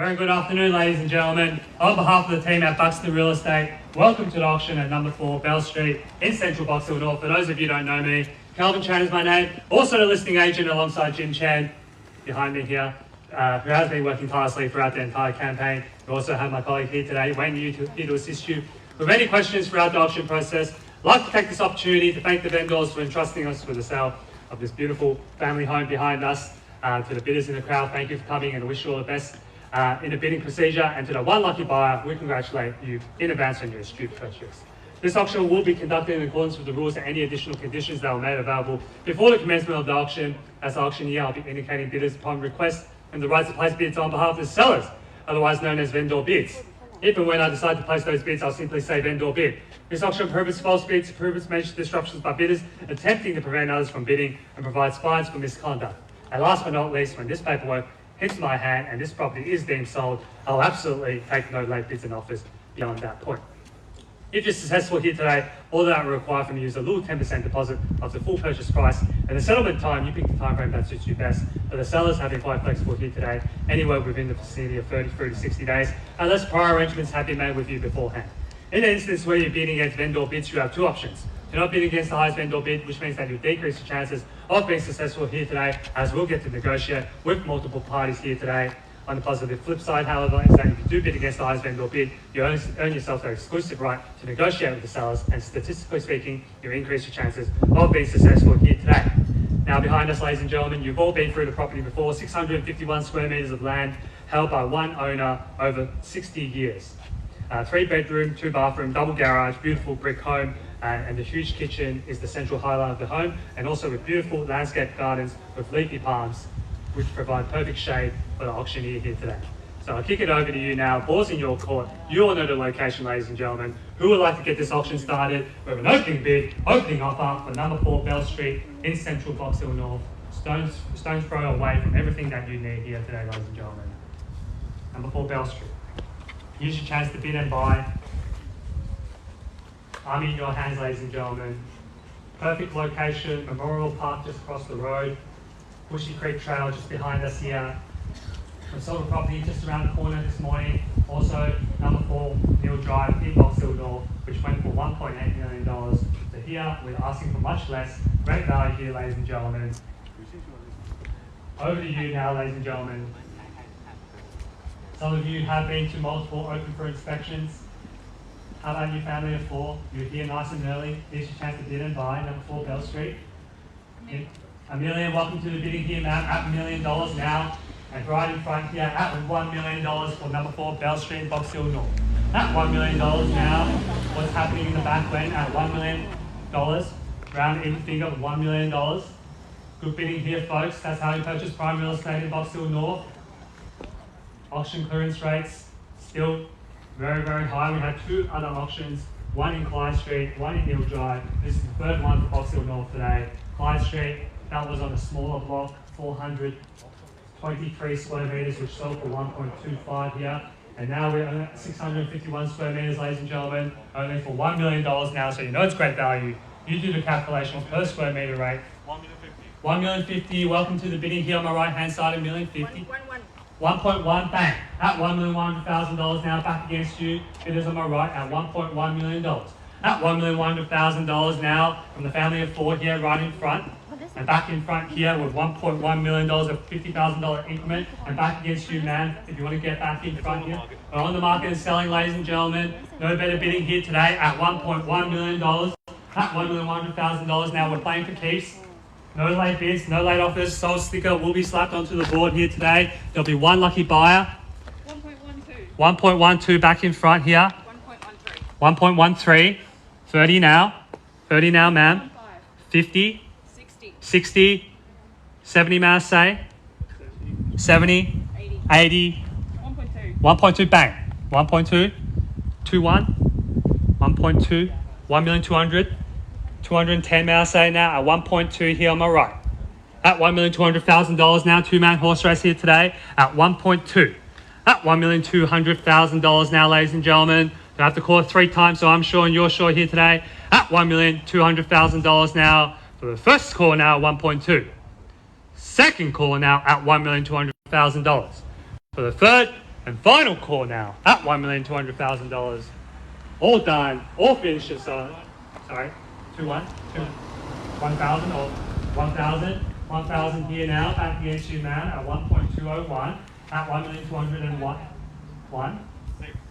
Very good afternoon, ladies and gentlemen. On behalf of the team at Buxton Real Estate, welcome to the auction at number 4 Bell Street in central Buxton North. For those of you who don't know me, Chen is my name. Also the listing agent alongside Chen behind me here, who has been working tirelessly throughout the entire campaign. We also have my colleague here today, Wayne, here to assist you with any questions throughout the auction process. I'd like to take this opportunity to thank the vendors for entrusting us with the sale of this beautiful family home behind us. To the bidders in the crowd, thank you for coming and wish you all the best in the bidding procedure. And to the one lucky buyer, we congratulate you in advance on your astute purchase. This auction will be conducted in accordance with the rules and any additional conditions that were made available before the commencement of the auction. As the auctioneer, I'll be indicating bidders upon request and the right to place bids on behalf of the sellers, otherwise known as vendor bids. If and when I decide to place those bids, I'll simply say vendor bid. This auction prohibits false bids, prohibits major disruptions by bidders attempting to prevent others from bidding, and provides fines for misconduct. And last but not least, when this paperwork hits my hand and this property is deemed sold, I'll absolutely take no late bids and offers beyond that point. If you're successful here today, all that will require from you is a little 10% deposit of the full purchase price, and the settlement time, you pick the time frame that suits you best. But the sellers have been quite flexible here today, anywhere within the vicinity of 33 to 60 days, unless prior arrangements have been made with you beforehand. In an instance where you're bidding against vendor bids, you have two options. Do not bid against the highest vendor bid, which means that you decrease your chances of being successful here today, as we'll get to negotiate with multiple parties here today. On the positive flip side, however, is that if you do bid against the highest vendor bid, you earn yourself the exclusive right to negotiate with the sellers, and statistically speaking, you increase your chances of being successful here today. Now behind us, ladies and gentlemen, you've all been through the property before. 651 square metres of land held by one owner over 60 years. 3 bedroom, 2 bathroom, double garage, beautiful brick home, and the huge kitchen is the central highlight of the home, and also with beautiful landscape gardens with leafy palms, which provide perfect shade for the auctioneer here today. So I'll kick it over to you now. Ball's in your court. You all know the location, ladies and gentlemen. Who would like to get this auction started with an opening bid, opening offer for number 4 Bell Street in central Box Hill North? Stone's throw away from everything that you need here today, ladies and gentlemen. Number 4 Bell Street. Use your chance to bid and buy. I'm in your hands, ladies and gentlemen. Perfect location, Memorial Park just across the road, Bushy Creek Trail just behind us here. We sold a property just around the corner this morning, also number 4 Neil Drive in Box Hill North, which went for $1.8 million. So here we're asking for much less. Great value here, ladies and gentlemen. Over to you now, ladies and gentlemen. Some of you have been to multiple open for inspections. How about you, family of 4? You're here nice and early. Here's your chance to bid and buy, number 4 Bell Street. Amelia, welcome to the bidding here, ma'am, at $1 million now. And right in front here at $1 million for number 4 Bell Street, Box Hill North. At $1 million now, what's happening in the back lane at $1 million? Round even finger, $1 million. Good bidding here, folks. That's how you purchase prime real estate in Box Hill North. Auction clearance rates still very, very high. We had 2 other auctions, one in Clyde Street, one in Neil Drive. This is the 3rd one for Box Hill North today. Clyde Street, that was on a smaller block, 423 square metres, which sold for 1.25 here. And now we're at 651 square metres, ladies and gentlemen, only for $1 million now, so you know it's great value. You do the calculations per square metre rate. $1,050,000. Welcome to the bidding here on my right hand side, $1,050,000. 1.1, bang, at $1,100,000 now back against you. Bidders on my right at $1.1 million. At $1,100,000 now from the family of 4 here right in front. And back in front here with $1.1 million, a $50,000 increment. And back against you, man, if you want to get back in front here. We're on the market and selling, ladies and gentlemen. No better bidding here today at $1.1 million. At $1,100,000 now, we're playing for keeps. No late bids, no late offers. Sold sticker will be slapped onto the board here today. There'll be one lucky buyer. 1.12. 1.12 back in front here. 1.13. 1.13. 30 now. 30 now, ma'am. 50. 60. 70, may I say? 70. 80. 1.2, bang. 1.2. 2.1. 1.2. 1,200,000. 210, may I say now, at 1.2 here on my right. At $1,200,000 now, 2-man horse race here today at 1.2. At $1,200,000 now, ladies and gentlemen. I have to call it 3 times, so I'm sure and you're sure here today. At $1,200,000 now for the first call now at 1.2. Second call now at $1,200,000. For the third And final call now at $1,200,000. All done, all finished. So, sorry, 2-1, 1,000 or 1,000, 1,000 here now. Back against you, man, at 1.201 at 1,201.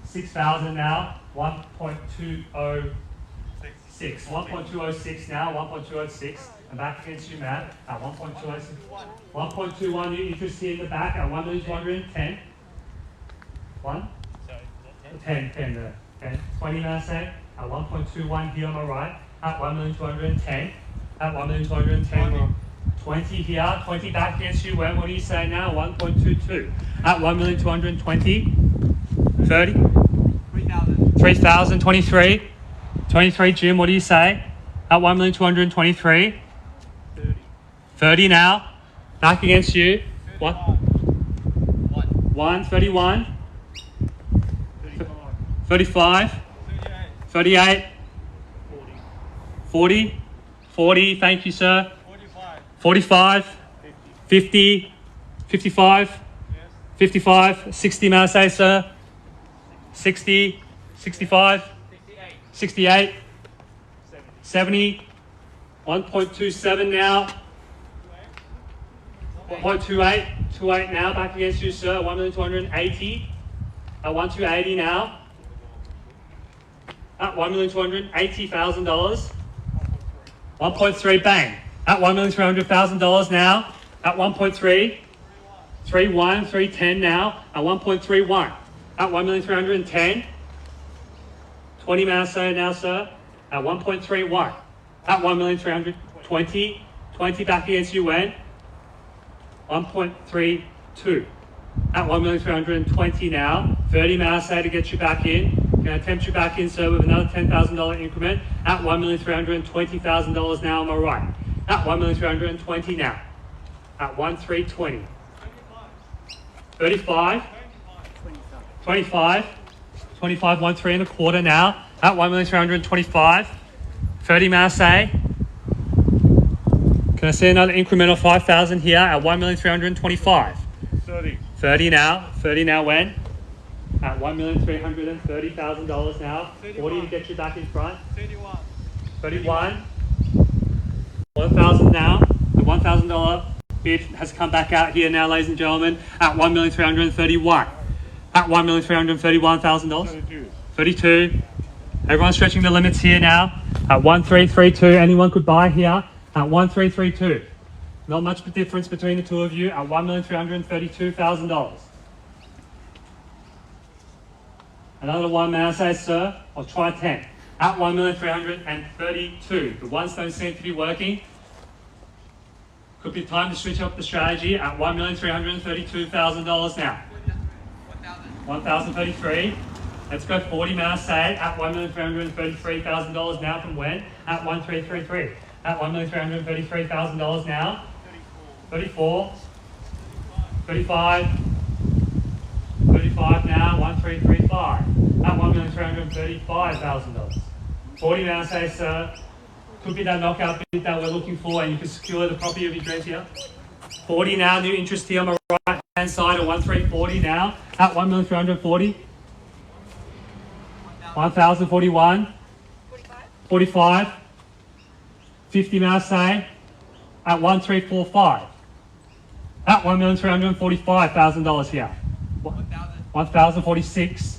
6,000 now, 1.206. 1.206 now, 1.206. And back against you, Matt, at 1.206. 1.21, you interest here in the back at 1,210. 1? 10 there. 10. 20 now, say, at 1.21 here on the right, at 1,210. At 1,210. 20 here, 20 back against you. When? What do you say now? 1.22. At 1,220. 30. 3,000. 23. 23, Jim, what do you say? At 1,223. 30 now. Back against you. What? 31. 35. 38. 40. Thank you, sir. 45. 50. 55. 55. 60, may I say, sir? 60. 65. 68. 70. 1.27 now. 1.28. 28 now. Back against you, sir. 1,280. At 1,280 now. At $1,280,000. 1.3, bang. At $1,300,000 now. At 1.3. 3.1, 3.10 now. At 1.31. At 1,310. 20 Maso now, sir. At 1.31. At 1,320. 20 back against you when? 1.32. At 1,320 now. 30 Maso to get you back in. Going to tempt you back in, sir, with another $10,000 increment. At $1,320,000 now on my right. At 1,320 now. At 1,320. 35. 25. 25, 1.3 and a quarter now. At 1,325. 30 Marseille. Can I see another increment of 5,000 here at 1,325? 30. 30 now. 30 now when? At $1,330,000 now. 40 to get you back in front. 31. 31. 1,000 now. The $1,000 bid has come back out here now, ladies and gentlemen, at $1,331,000. At $1,331,000. 32. 32. Everyone's stretching the limits here now. At 1,332, anyone could buy here. At 1,332. Not much difference between the two of you at $1,332,000. Another one, may I say, sir? I'll try 10. At $1,332,000. The ones don't seem to be working. Could be time to switch up the strategy at $1,332,000 now. 1,033. Let's go 40, may I say, at $1,333,000 now from when? At 1,333. At $1,333,000 now. 34. 35. 35 now, 1,335. At $1,335,000. 40 now, say, sir. Could be that knockout bid that we're looking for, and you can secure the property of your dreams here. 40 now, new interest here on the right hand side at 1,340 now. At 1,340. 1,041. 45. 50 now, say. At 1,345. At $1,345,000 here. 1,046.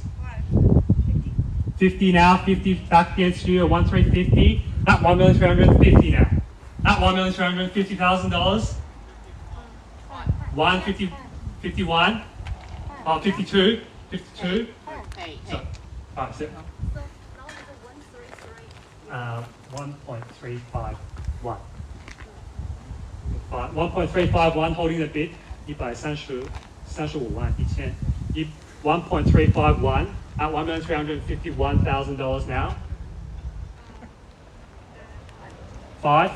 50 now, 50 back against you at 1,350. At $1,350,000 now. At $1,350,000. 150, 51. 52. 52. So, 1.351. 1.351 holding the bid. 135,100,000. 1.351 at $1,351,000 now. 5.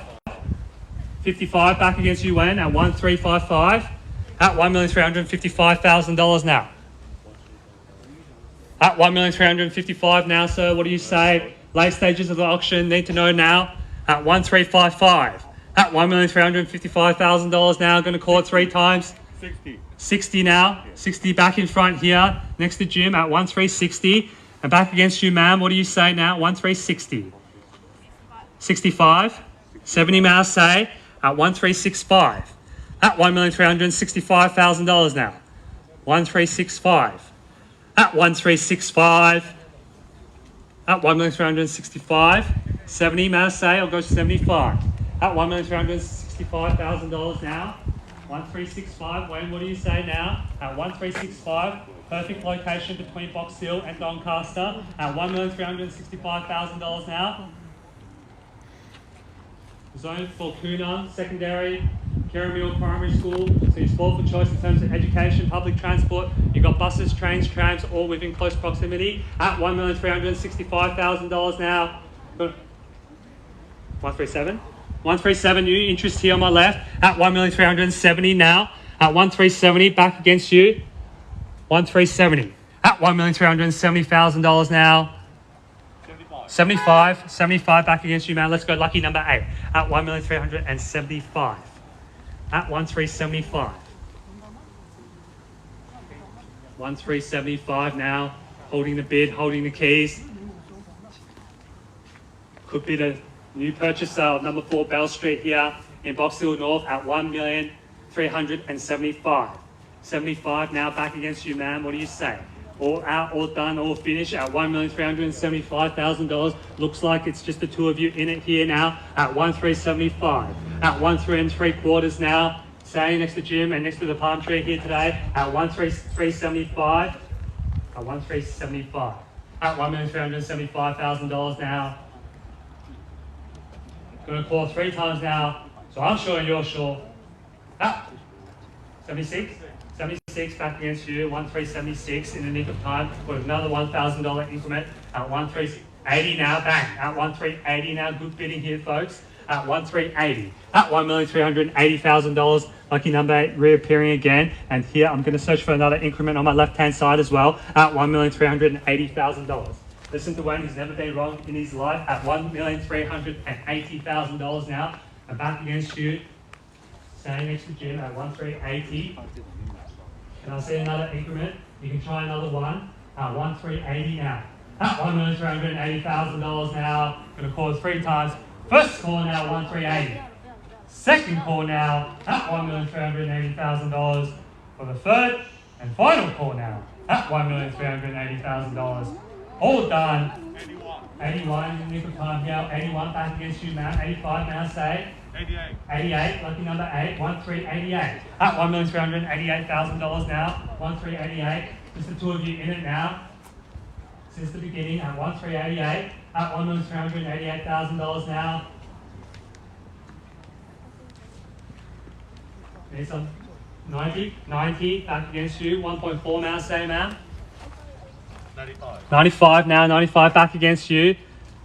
55 back against you when at 1,355 at $1,355,000 now. At $1,355,000 now, sir. What do you say? Late stages of the auction, need to know now. At 1,355 at $1,355,000 now. Going to call it 3 times. 60. 60 now. 60 back in front here, next to Jim at 1360. And back against you, ma'am. What do you say now? 1360. 65. 70 ma'am say at 1365. At $1,365,000 now. 1365. At 1365. At 1,365,000. 70 ma'am say I'll go 75. At $1,365,000 now. 1365. Wayne, what do you say now? At 1365. Perfect location between Box Hill and Doncaster. At $1,365,000 now. Zone for Coonam Secondary, Kirramil Primary School. So you sport for choice in terms of education, public transport. You've got buses, trains, trams, all within close proximity. At $1,365,000 now. 137. 137, new interest here on my left. At $1,370,000 now. At 1,370, back against you. 1,370. At $1,370,000 now. 75 back against you, man. Let's go lucky number 8 at 1,375,000. At 1,375. 1,375 now. Holding the bid, holding the keys. Could be the new purchaser of number 4 Bell Street here in Box Hill North at 1,375,000. 75 now back against you, man. What do you say? All out, all done, all finished at $1,375,000. Looks like it's just the two of you in it here now at 1,375. At 1,3 3/4 now. Staying next to Jim and next to the palm tree here today at 1,375. At 1,375. At $1,375,000 now. Going to call 3 times now. So I'm sure and you're sure. Ah, 76. 76 back against you, 1,376 in the nick of time with another $1,000 increment at 1,380 now, bang, at 1,380 now, good bidding here folks, at 1,380, at $1,380,000, lucky number 8 reappearing again, and here I'm going to search for another increment on my left hand side as well, at $1,380,000. Listen to Wayne, he's never been wrong in his life, at $1,380,000 now, and back against you, staying next to Jim at 1,380. And I'll see another increment. You can try another one at 1,380 now. At $1,380,000 now. Going to call 3 times. First call now, 1,380. Second call now at $1,380,000. For the third and final call now at $1,380,000. All done. 81 in the nick of time here. 81 back against you, man. 85 now, say. 88, lucky number 8, 1,388. At $1,388,000 now. 1,388. Just the two of you in it now. Since the beginning at 1,388. At $1,388,000 now. There's some 90 back against you. 1.4 now, say, ma'am. 95 now, 95 back against you.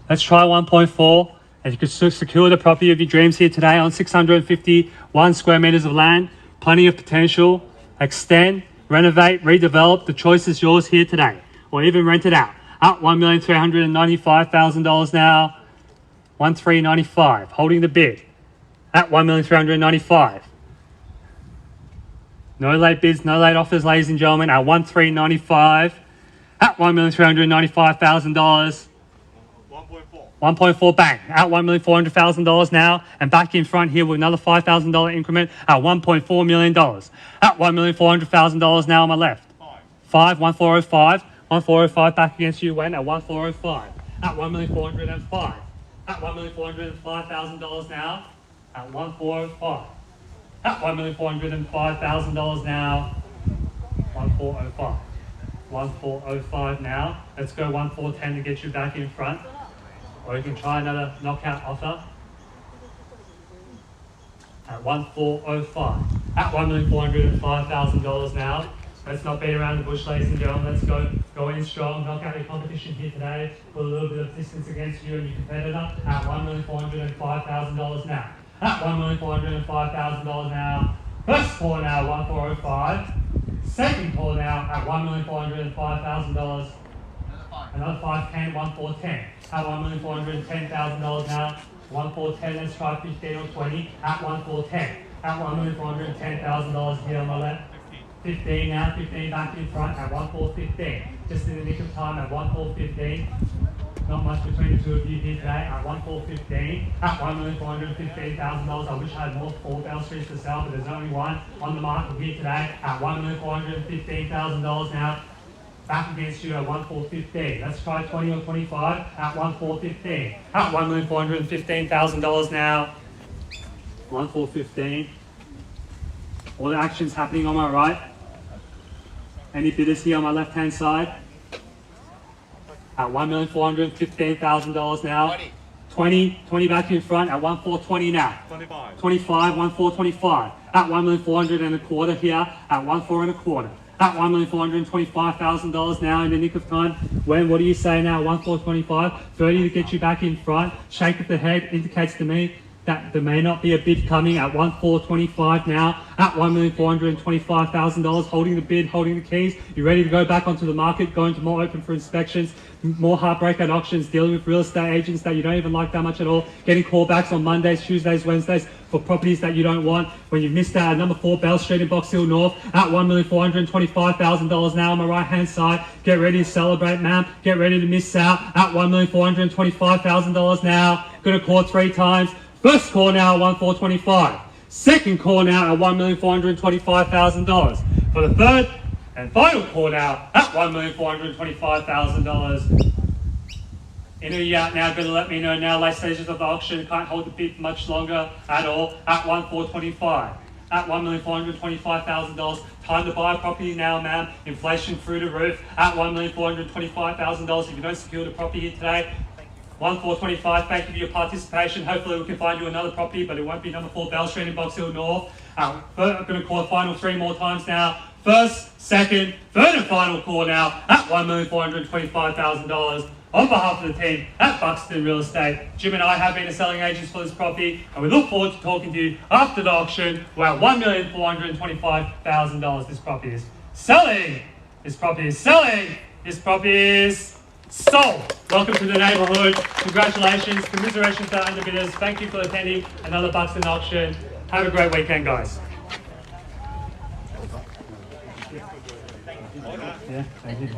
Let's try 1.4. As you can secure the property of your dreams here today on 651 square meters of land. Plenty of potential. Extend, renovate, redevelop. The choice is yours here today. Or even rent it out. At $1,395,000 now. 1,395. Holding the bid. At $1,395,000. No late bids, no late offers, ladies and gentlemen. At 1,395. At $1,395,000. 1.4 bang at $1,400,000 now, and back in front here with another $5,000 increment at $1.4 million. At $1,400,000 now on my left. 1,405. 1,405 back against you, Wayne, at 1,405. At $1,405. At $1,405,000 now. At 1,405. At $1,405,000 now. 1,405. 1,405 now. Let's go 1,410 to get you back in front. Or you can try another knockout offer at 1,405. At $1,405,000 now. Let's not beat around the bush, ladies and gentlemen. Let's go in strong. Knock out your competition here today. Put a little bit of distance against you and your competitor at $1,405,000 now. At $1,405,000 now. First call now, 1,405. Second call now at $1,405,000. Another 510, 1,410. At $1,410,000 now. 1,410, let's try 15 or 20 at 1,410. at $1,410,000 here on my left. 15 now, 15 back in front at 1,415. Just in the nick of time at 1,415. Not much between the two of you here today at 1,415. At $1,415,000. I wish I had more 4 Bell Streets to sell, but there's only one on the market here today at $1,415,000 now. Back against you at 1,415. Let's try 20 or 25 at 1,415. At $1,415,000 now. 1,415. All the action's happening on my right. Any bidders here on my left-hand side? At $1,415,000 now. 20 back in front at 1,420 now. 25, 1,425. At $1,425,000 here at 1,425. At $1,425,000 now in the nick of time. What do you say now? 1,425. 30 to get you back in front. Shake of the head indicates to me that there may not be a bid coming at 1,425 now. At $1,425,000, holding the bid, holding the keys. You ready to go back onto the market, going to more open for inspections, more heartbreak at auctions, dealing with real estate agents that you don't even like that much at all, getting callbacks on Mondays, Tuesdays, Wednesdays for properties that you don't want. When you've missed out at number 4 Bell Street in Box Hill North at $1,425,000 now on my right hand side. Get ready to celebrate, ma'am. Get ready to miss out at $1,425,000 now. Gonna call 3 times. First call now at 1,425. Second call now at $1,425,000. For the third and final call now at $1,425,000. In or you out now, better let me know now. Late stages of the auction, can't hold the bid much longer at all at 1,425. At $1,425,000. Time to buy a property now, ma'am. Inflation through the roof at $1,425,000. If you don't secure the property here today, 1,425, thank you for your participation. Hopefully we can find you another property, but it won't be number 4 Bell Street in Box Hill North. I'm going to call the final 3 more times now. First, second, third and final call now at $1,425,000. On behalf of the team at Buxton Real Estate, Jim and I have been the selling agents for this property, and we look forward to talking to you after the auction. We're at $1,425,000 this property is selling. This property is selling. This property is sold. Welcome to the neighbourhood. Congratulations. Commiserations to our underbidders. Thank you for attending another Buxton auction. Have a great weekend, guys. Yeah, thank you.